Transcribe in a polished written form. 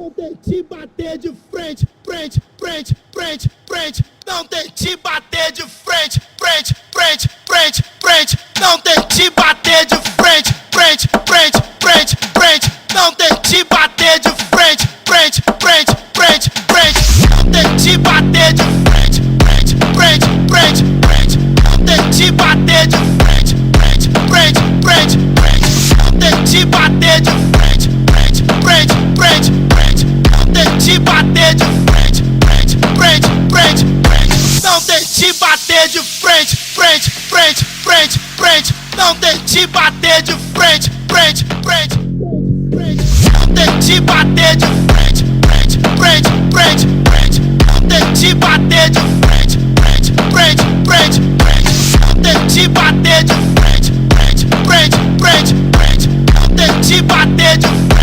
Não tente bater de frente, frente, frente, frente, frente. Não tente bater de frente, frente, frente, frente, frente. Não tente bater de frente, frente, frente, frente, frente. Não tente bater de frente, frente, frente, frente, frente. Não tente bater de frente, frente, frente, frente, frente. Não tente bater de frente, frente, frente, frente, frente. Não tente bater de frente, frente, frente, frente, frente. Não tente bater de frente, frente, frente, frente, frente. Não tente bater de frente, frente, frente, frente, frente. Não tente bater de frente, frente, frente, frente. Não tente bater de frente, frente, frente, frente, frente. Não tente bater de frente, frente, frente, frente, frente. Não tente bater de frente, frente, frente, frente, frente. Não tente bater de frente.